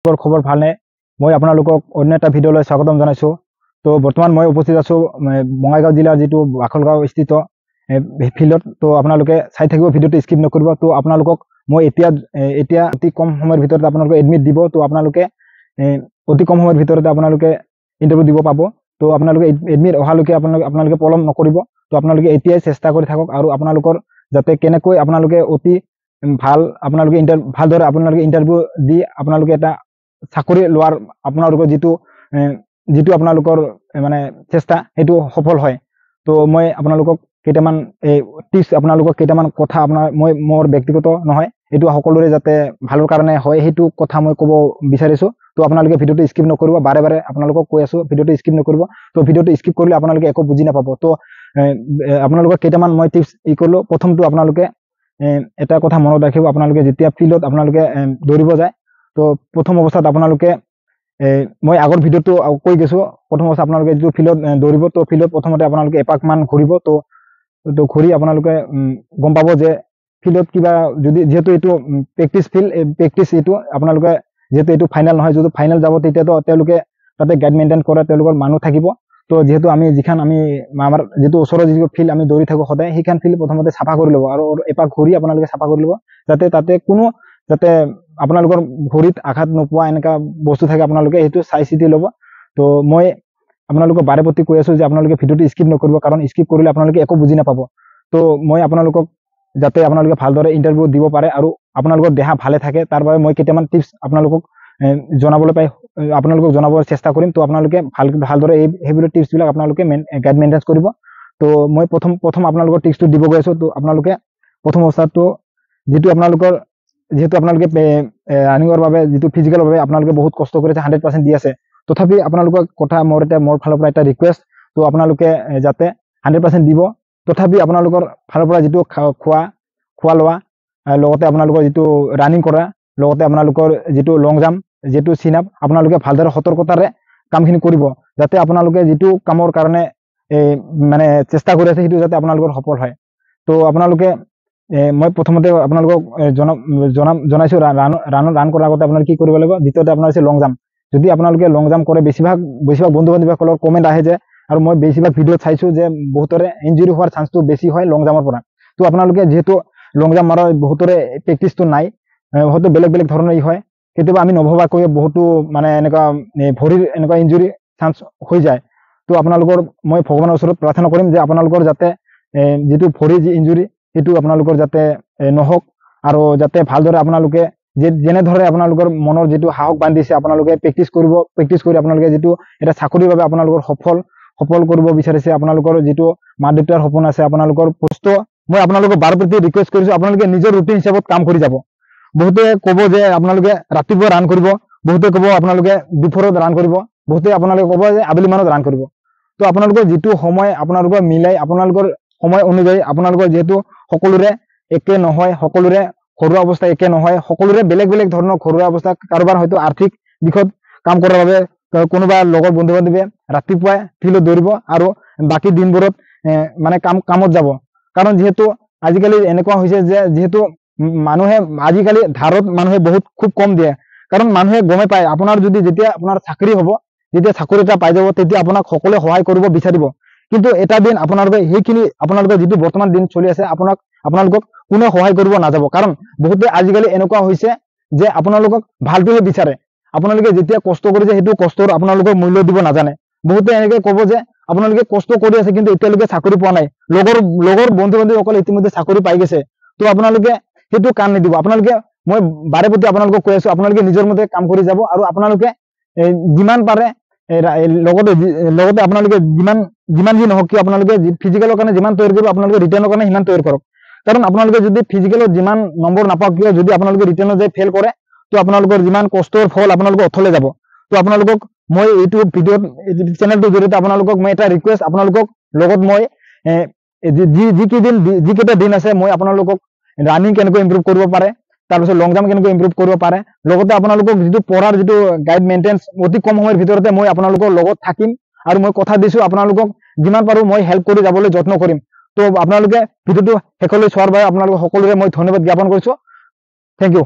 খবৰ ভালনে? মই আপোনালোকক অন্য এটা ভিডিঅ'লৈ স্বাগতম জনাইছোঁ। তো বৰ্তমান মই উপস্থিত আছোঁ বঙাইগাঁও জিলাৰ যিটো বাখলগাঁও স্থিত ফিল্ডত। তো আপোনালোকে চাই থাকিব, ভিডিঅ'টো স্কিপ নকৰিব। তো আপোনালোকক মই এতিয়া অতি কম সময়ৰ ভিতৰতে আপোনালোকে এডমিট দিব। তো আপোনালোকে অতি কম সময়ৰ ভিতৰতে আপোনালোকে ইণ্টাৰভিউ দিব পাব। তো আপোনালোকে এডমিট অহালৈকে আপোনালোকে পলম নকৰিব। তো আপোনালোকে এতিয়াই চেষ্টা কৰি থাকক আৰু আপোনালোকৰ যাতে কেনেকৈ আপোনালোকে অতি ভাল আপোনালোকে ভালদৰে আপোনালোকে ইণ্টাৰভিউ দি আপোনালোকে এটা চাকৰি লোৱাৰ আপোনালোকৰ যিটো আপোনালোকৰ মানে চেষ্টা সেইটো সফল হয়। তো মই আপোনালোকক কেইটামান টিপছ আপোনালোকক কেইটামান কথা মোৰ ব্যক্তিগত নহয়, এইটো সকলোৰে যাতে ভালৰ কাৰণে হয় সেইটো কথা মই ক'ব বিচাৰিছোঁ। তো আপোনালোকে ভিডিঅ'টো স্কিপ নকৰিব, বাৰে বাৰে আপোনালোকক কৈ আছোঁ ভিডিঅ'টো স্কিপ নকৰিব। তো ভিডিঅ'টো স্কিপ কৰিলে আপোনালোকে একো বুজি নাপাব। তো আপোনালোকক কেইটামান মই টিপছ কৰিলোঁ। প্ৰথমটো আপোনালোকে এটা কথা মনত ৰাখিব, আপোনালোকে যেতিয়া ফিল্ডত আপোনালোকে দৌৰিব যায়, তো প্ৰথম অৱস্থাত আপোনালোকে মই আগৰ ভিডিঅ'টো কৈ গৈছোঁ, প্ৰথম অৱস্থাত আপোনালোকে যিটো ফিল্ডত দৌৰিব, তো ফিল্ডত প্ৰথমতে আপোনালোকে এপাকমান ঘূৰিব। তো ঘূৰি আপোনালোকে গম পাব যে ফিল্ডত কিবা যিহেতু এইটো প্ৰেক্টিছ ফিল্ড, প্ৰেক্টিছ এইটো আপোনালোকে যিহেতু এইটো ফাইনেল নহয়, যদি ফাইনেল যাব তেতিয়াতো তেওঁলোকে তাতে গাইড মেইনটেইন কৰে, তেওঁলোকৰ মানুহ থাকিব। তো যিহেতু আমি আমাৰ যিটো ওচৰৰ যিটো ফিল্ড আমি দৌৰি থাকোঁ সদায়, সেইখন ফিল্ড প্ৰথমতে চাফা কৰি ল'ব আৰু এপাক ঘূৰি আপোনালোকে চাফা কৰি ল'ব, যাতে তাতে যাতে আপোনালোকৰ ভৰিত আঘাত নোপোৱা এনেকুৱা বস্তু থাকে, আপোনালোকে সেইটো চাই চিতি ল'ব। তো মই আপোনালোকক বাৰে প্ৰতি কৈ আছোঁ যে আপোনালোকে ভিডিঅ'টো স্কিপ নকৰিব, কাৰণ স্কিপ কৰিলে আপোনালোকে একো বুজি নাপাব। তো মই আপোনালোকক যাতে আপোনালোকে ভালদৰে ইণ্টাৰভিউ দিব পাৰে আৰু আপোনালোকৰ দেহা ভালে থাকে, তাৰ বাবে মই কেইটামান টিপছ আপোনালোকক জনাবৰ চেষ্টা কৰিম। তো আপোনালোকে ভালদৰে সেইবোৰ টিপছবিলাক আপোনালোকে গাইড মেইনটেইন কৰিব। তো মই প্ৰথম আপোনালোকৰ টিপছটো দিব গৈ আছোঁ। তো আপোনালোকে প্ৰথম অৱস্থাটো যিহেতু আপোনালোকে ৰানিঙৰ বাবে যিটো ফিজিকেলৰ বাবে আপোনালোকে বহুত কষ্ট কৰিছে, 100% দি আছে, তথাপি আপোনালোকৰ কথা মোৰ ফালৰ পৰা এটা ৰিকুৱেষ্ট। তো আপোনালোকে যাতে 100% দিব, তথাপি আপোনালোকৰ ফালৰ পৰা যিটো খোৱা লোৱা, লগতে আপোনালোকৰ যিটো ৰানিং কৰা, লগতে আপোনালোকৰ যিটো লং জাম্প, যিটো চিন আপ, আপোনালোকে ভালদৰে সতৰ্কতাৰে কামখিনি কৰিব, যাতে আপোনালোকে যিটো কামৰ কাৰণে মানে চেষ্টা কৰি আছে সেইটো যাতে আপোনালোকৰ সফল হয়। তো আপোনালোকে মই প্ৰথমতে আপোনালোকক জনাইছোঁ ৰান কৰাৰ আগতে আপোনালোকে কি কৰিব লাগিব। দ্বিতীয়তে আপোনাৰ হৈছে লং জাম্প। যদি আপোনালোকে লং জাম্প কৰে, বেছিভাগ বন্ধু বান্ধৱীসকলৰ কমেণ্ট আহে যে, আৰু মই বেছিভাগ ভিডিঅ'ত চাইছোঁ যে বহুতৰে ইঞ্জুৰি হোৱাৰ চান্সটো বেছি হয় লং জাম্পৰ পৰা। তো আপোনালোকে যিহেতু লং জাম্প মাৰাৰ বহুতৰে প্ৰেক্টিছটো নাই, হয়তো বেলেগ ধৰণৰ হয়, কেতিয়াবা আমি নভবাকৈ বহুতো মানে এনেকুৱা ভৰিৰ এনেকুৱা ইঞ্জুৰি চান্স হৈ যায়। তো মই ভগৱানৰ ওচৰত প্ৰাৰ্থনা কৰিম যে আপোনালোকৰ যাতে যিটো ভৰিৰ যি ইঞ্জুৰি সেইটো আপোনালোকৰ যাতে নহওক, আৰু যাতে ভালদৰে আপোনালোকে যেনেদৰে আপোনালোকৰ মনৰ যিটো সাহস বান্ধিছে, আপোনালোকে প্ৰেক্টিছ কৰি আপোনালোকে যিটো এটা চাকৰিৰ বাবে আপোনালোকৰ সফল কৰিব বিচাৰিছে, আপোনালোকৰ যিটো মা দেউতাৰ সপোন আছে, আপোনালোকৰ মই আপোনালোকক বাৰে প্ৰতি ৰিকুৱেষ্ট কৰিছোঁ, আপোনালোকে নিজৰ ৰুটিন হিচাপত কাম কৰি যাব। বহুতে ক'ব যে আপোনালোকে ৰাতিপুৱা ৰান কৰিব, বহুতে ক'ব আপোনালোকে দুপৰত ৰান কৰিব, বহুতে আপোনালোকে ক'ব যে আবেলি মানত ৰান কৰিব। তো আপোনালোকৰ যিটো সময় আপোনালোকৰ মিলাই, আপোনালোকৰ সময় অনুযায়ী আপোনালোকৰ যিহেতু সকলোৰে একে নহয়, সকলোৰে ঘৰুৱা অৱস্থা একে নহয়, সকলোৰে বেলেগ ধৰণৰ ঘৰুৱা অৱস্থা, কাৰোবাৰ হয়তো আৰ্থিক দিশত কাম কৰাৰ বাবে কোনোবা লগৰ বন্ধু বান্ধৱীয়ে ৰাতিপুৱাই ফিল্ডত দৌৰিব আৰু বাকী দিনবোৰত মানে কামত যাব। কাৰণ যিহেতু আজিকালি এনেকুৱা হৈছে যে যিহেতু মানুহে আজিকালি ধাৰত মানুহে খুব কম দিয়ে, কাৰণ মানুহে গমে পায় যেতিয়া আপোনাৰ চাকৰি হ'ব, যেতিয়া চাকৰি এটা পাই যাব, তেতিয়া আপোনাক সকলোৱে সহায় কৰিব বিচাৰিব। কিন্তু এটা দিন আপোনালোকে যিটো বৰ্তমান দিন চলি আছে, আপোনালোকক কোনে সহায় কৰিব নাযাব। কাৰণ বহুতে আজিকালি এনেকুৱা হৈছে যে আপোনালোকক ভালটোহে বিচাৰে, আপোনালোকে যেতিয়া কষ্ট কৰিছে সেইটো কষ্টৰ আপোনালোকৰ মূল্য দিব নাজানে। বহুতে এনেকে ক'ব যে আপোনালোকে কষ্ট কৰি আছে কিন্তু এতিয়ালৈকে চাকৰি পোৱা নাই, লগৰ বন্ধু বান্ধৱীসকলে ইতিমধ্যে চাকৰি পাই গৈছে। তো আপোনালোকে সেইটো কাম নিদিব। মই বাৰে প্ৰতি আপোনালোকক কৈ আছোঁ, আপোনালোকে নিজৰ মতে কাম কৰি যাব, আৰু আপোনালোকে যিমান পাৰে লগতে আপোনালোকে যিমান যি নহওক কিয়, আপোনালোকে ফিজিকেলৰ কাৰণে যিমান তৈয়াৰ কৰিব, আপোনালোকে ৰিটাৰ্ণৰ কাৰণে সিমান তৈয়াৰ কৰক। কাৰণ আপোনালোকে যদি ফিজিকেলত যিমান নম্বৰ নাপাওক কিয়, যদি আপোনালোকে ৰিটাৰ্ণত যাই ফেইল কৰে, তো আপোনালোকৰ যিমান কষ্টৰ ফল আপোনালোকৰ অথলে যাব। তো আপোনালোকক মই এইটো ভিডিঅ'ত চেনেলটোৰ জৰিয়তে আপোনালোকক মই এটা ৰিকুৱেষ্ট, আপোনালোকক লগত মই যিকেইটা দিন আছে মই আপোনালোকক ৰানিং কেনেকৈ ইম্প্ৰুভ কৰিব পাৰে, তাৰপিছত লং জাম্প কেনেকৈ ইম্প্ৰুভ কৰিব পাৰে, লগতে আপোনালোকক যিটো পঢ়াৰ যিটো গাইড মেইনটেনেন্স অতি কম সময়ৰ ভিতৰতে মই আপোনালোকৰ লগত থাকিম, আৰু মই কথা দিছোঁ আপোনালোকক যিমান পাৰোঁ মই হেল্প কৰি যাবলৈ যত্ন কৰিম। তো আপোনালোকে ভিডিঅ'টো শেষলৈ চোৱাৰ বাবে আপোনালোকক সকলোৰে মই ধন্যবাদ জ্ঞাপন কৰিছোঁ। Thank U.